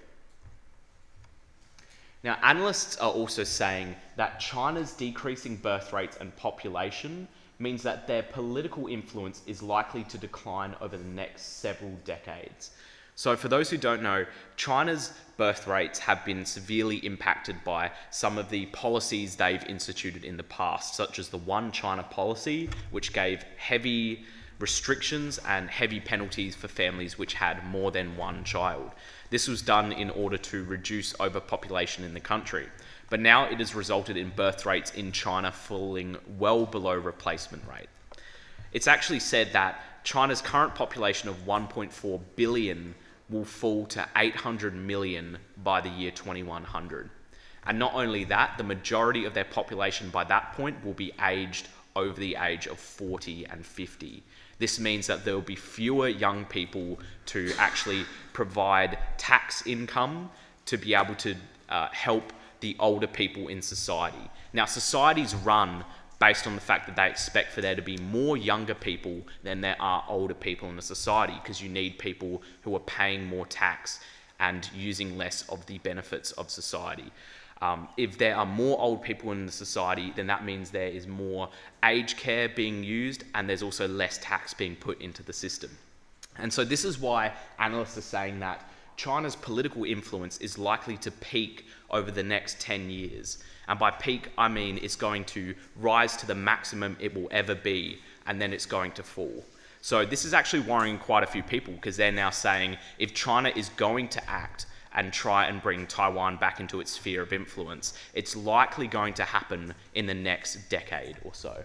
Now, analysts are also saying that China's decreasing birth rates and population means that their political influence is likely to decline over the next several decades. So for those who don't know, China's birth rates have been severely impacted by some of the policies they've instituted in the past, such as the One China policy, which gave heavy restrictions and heavy penalties for families which had more than one child. This was done in order to reduce overpopulation in the country, but now it has resulted in birth rates in China falling well below replacement rate. It's actually said that China's current population of 1.4 billion will fall to 800 million by the year 2100. And not only that, the majority of their population by that point will be aged over the age of 40 and 50. This means that there will be fewer young people to actually provide tax income to be able to help the older people in society. Now, societies run based on the fact that they expect for there to be more younger people than there are older people in the society, because you need people who are paying more tax and using less of the benefits of society. If there are more old people in the society, then that means there is more aged care being used, and there's also less tax being put into the system. And so this is why analysts are saying that China's political influence is likely to peak over the next 10 years. And by peak, I mean it's going to rise to the maximum it will ever be, and then it's going to fall. So this is actually worrying quite a few people, because they're now saying if China is going to act and try and bring Taiwan back into its sphere of influence, it's likely going to happen in the next decade or so.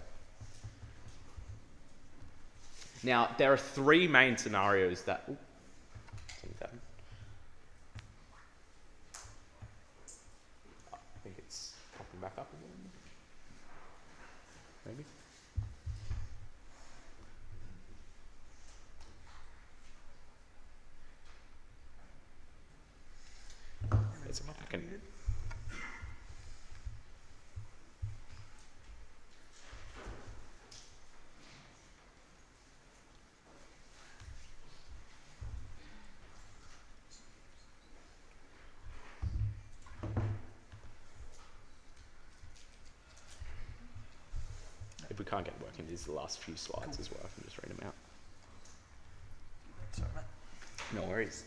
Now, there are three main scenarios that... I think it's popping back up again. Maybe? If we can't get working, these are the last few slides as well. I can just read them out. Sorry, mate. No worries.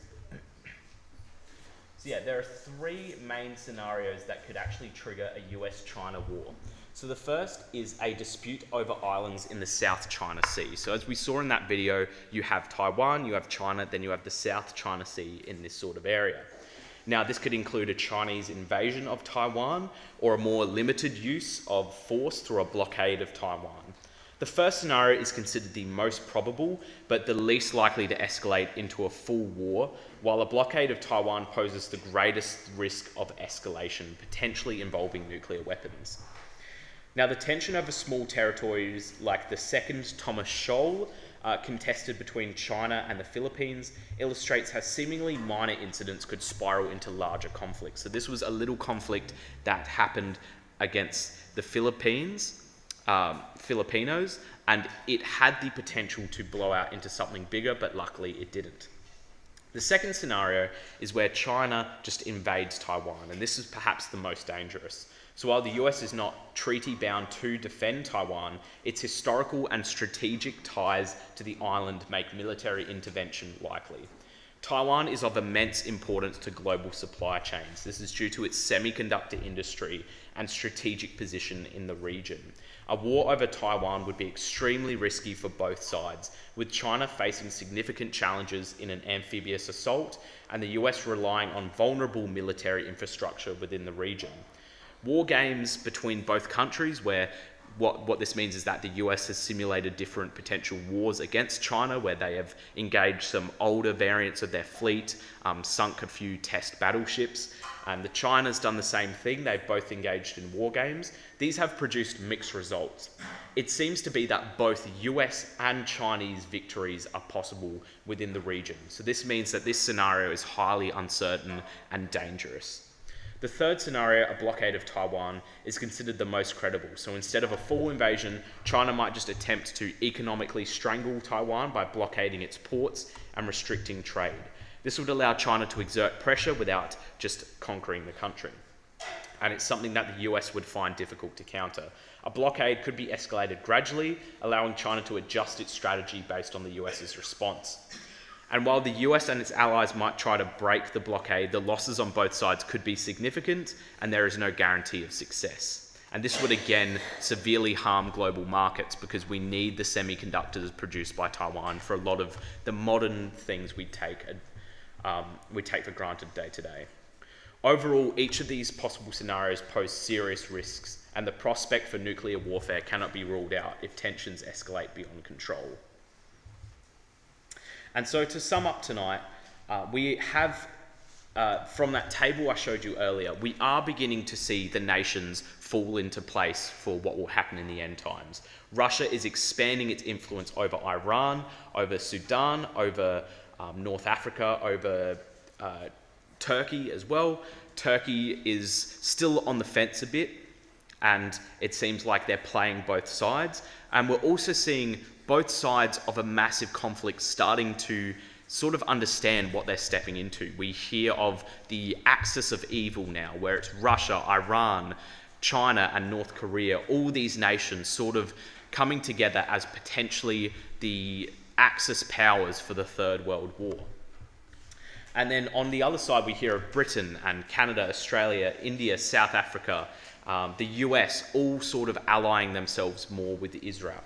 So yeah, there are three main scenarios that could actually trigger a US-China war. So the first is a dispute over islands in the South China Sea. So as we saw in that video, you have Taiwan, you have China, then you have the South China Sea in this sort of area. Now, this could include a Chinese invasion of Taiwan or a more limited use of force through a blockade of Taiwan. The first scenario is considered the most probable, but the least likely to escalate into a full war, while a blockade of Taiwan poses the greatest risk of escalation, potentially involving nuclear weapons. Now, the tension over small territories like the Second Thomas Shoal, contested between China and the Philippines, illustrates how seemingly minor incidents could spiral into larger conflicts. So this was a little conflict that happened against the Filipinos, and it had the potential to blow out into something bigger, but luckily it didn't. The second scenario is where China just invades Taiwan, and this is perhaps the most dangerous. So while the US is not treaty-bound to defend Taiwan, its historical and strategic ties to the island make military intervention likely. Taiwan is of immense importance to global supply chains. This is due to its semiconductor industry and strategic position in the region. A war over Taiwan would be extremely risky for both sides, with China facing significant challenges in an amphibious assault and the US relying on vulnerable military infrastructure within the region. War games between both countries, where what this means is that the US has simulated different potential wars against China, where they have engaged some older variants of their fleet, sunk a few test battleships, and the China's done the same thing. They've both engaged in war games. These have produced mixed results. It seems to be that both US and Chinese victories are possible within the region. So this means that this scenario is highly uncertain and dangerous. The third scenario, a blockade of Taiwan, is considered the most credible. So instead of a full invasion, China might just attempt to economically strangle Taiwan by blockading its ports and restricting trade. This would allow China to exert pressure without just conquering the country. And it's something that the US would find difficult to counter. A blockade could be escalated gradually, allowing China to adjust its strategy based on the US's response. And while the US and its allies might try to break the blockade, the losses on both sides could be significant, and there is no guarantee of success. And this would again severely harm global markets, because we need the semiconductors produced by Taiwan for a lot of the modern things we take for granted day to day. Overall, each of these possible scenarios pose serious risks, and the prospect for nuclear warfare cannot be ruled out if tensions escalate beyond control. And so to sum up tonight, we have, from that table I showed you earlier, we are beginning to see the nations fall into place for what will happen in the end times. Russia is expanding its influence over Iran, over Sudan, over North Africa, over Turkey as well. Turkey is still on the fence a bit, and it seems like they're playing both sides. And we're also seeing both sides of a massive conflict starting to sort of understand what they're stepping into. We hear of the axis of evil now, where it's Russia, Iran, China, and North Korea, all these nations sort of coming together as potentially the Axis powers for the Third World War. And then on the other side, we hear of Britain and Canada, Australia, India, South Africa, the US, all sort of allying themselves more with Israel.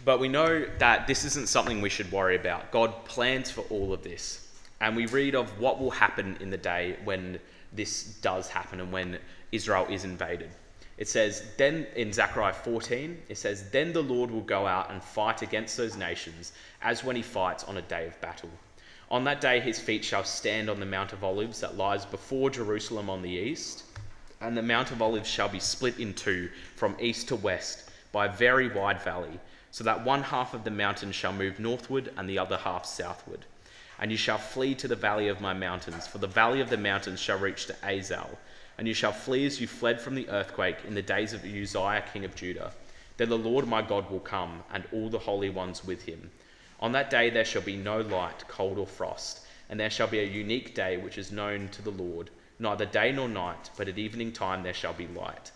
But we know that this isn't something we should worry about. God plans for all of this. And we read of what will happen in the day when this does happen and when Israel is invaded. It says, then in Zechariah 14, it says, then the Lord will go out and fight against those nations as when he fights on a day of battle. On that day his feet shall stand on the Mount of Olives that lies before Jerusalem on the east, and the Mount of Olives shall be split in two from east to west by a very wide valley, so that one half of the mountain shall move northward and the other half southward. And you shall flee to the valley of my mountains, for the valley of the mountains shall reach to Azal. And you shall flee as you fled from the earthquake in the days of Uzziah king of Judah. Then the Lord my God will come, and all the holy ones with him. On that day there shall be no light, cold or frost, and there shall be a unique day which is known to the Lord, neither day nor night, but at evening time there shall be light.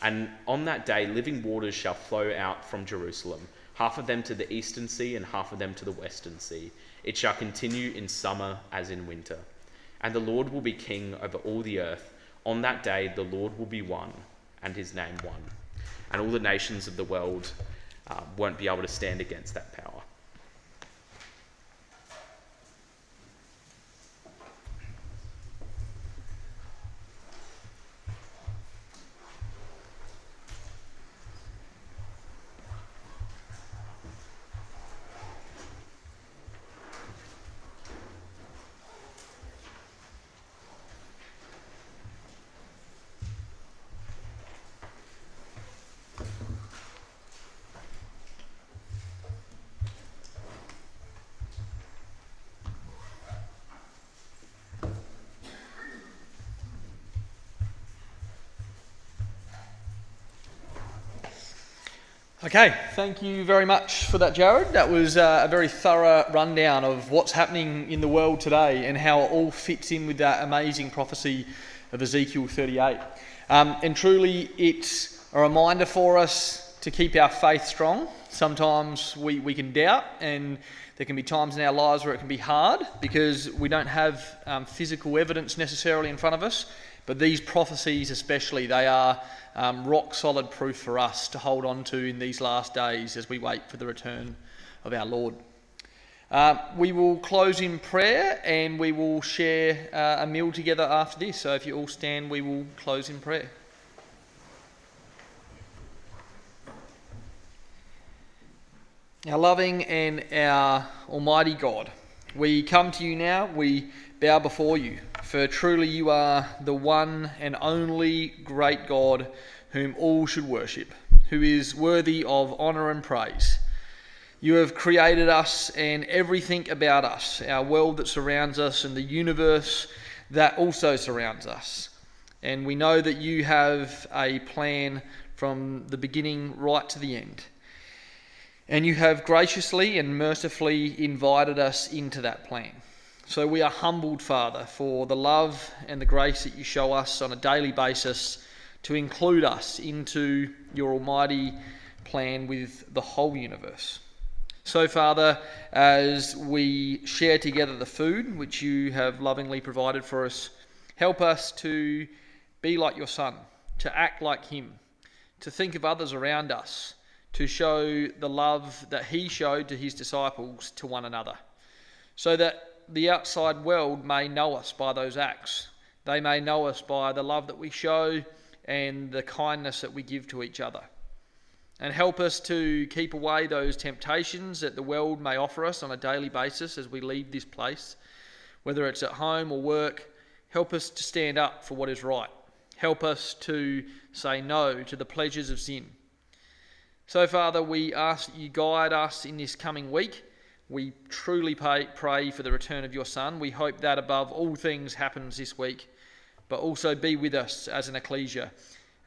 And on that day living waters shall flow out from Jerusalem, half of them to the eastern sea and half of them to the western sea. It shall continue in summer as in winter. And the Lord will be king over all the earth. On that day the Lord will be one, and his name one. And all the nations of the world won't be able to stand against that power. Okay, thank you very much for that, Jared. That was a very thorough rundown of what's happening in the world today and how it all fits in with that amazing prophecy of Ezekiel 38. And truly, it's a reminder for us to keep our faith strong. Sometimes we can doubt, and there can be times in our lives where it can be hard because we don't have physical evidence necessarily in front of us. But these prophecies especially, they are rock solid proof for us to hold on to in these last days as we wait for the return of our Lord. We will close in prayer and we will share a meal together after this. So if you all stand, we will close in prayer. Our loving and our almighty God, we come to you now, we bow before you, for truly you are the one and only great God whom all should worship, who is worthy of honour and praise. You have created us and everything about us, our world that surrounds us and the universe that also surrounds us. And we know that you have a plan from the beginning right to the end. And you have graciously and mercifully invited us into that plan. So we are humbled, Father, for the love and the grace that you show us on a daily basis to include us into your almighty plan with the whole universe. So, Father, as we share together the food which you have lovingly provided for us, help us to be like your Son, to act like him, to think of others around us, to show the love that he showed to his disciples to one another, so that the outside world may know us by those acts. They may know us by the love that we show and the kindness that we give to each other. And help us to keep away those temptations that the world may offer us on a daily basis as we leave this place, whether it's at home or work. Help us to stand up for what is right. Help us to say no to the pleasures of sin. So, Father, we ask that you guide us in this coming week. We truly pray for the return of your Son. We hope that above all things happens this week, but also be with us as an ecclesia,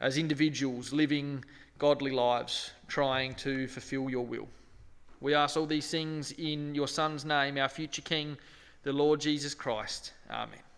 as individuals living godly lives, trying to fulfill your will. We ask all these things in your Son's name, our future King, the Lord Jesus Christ. Amen.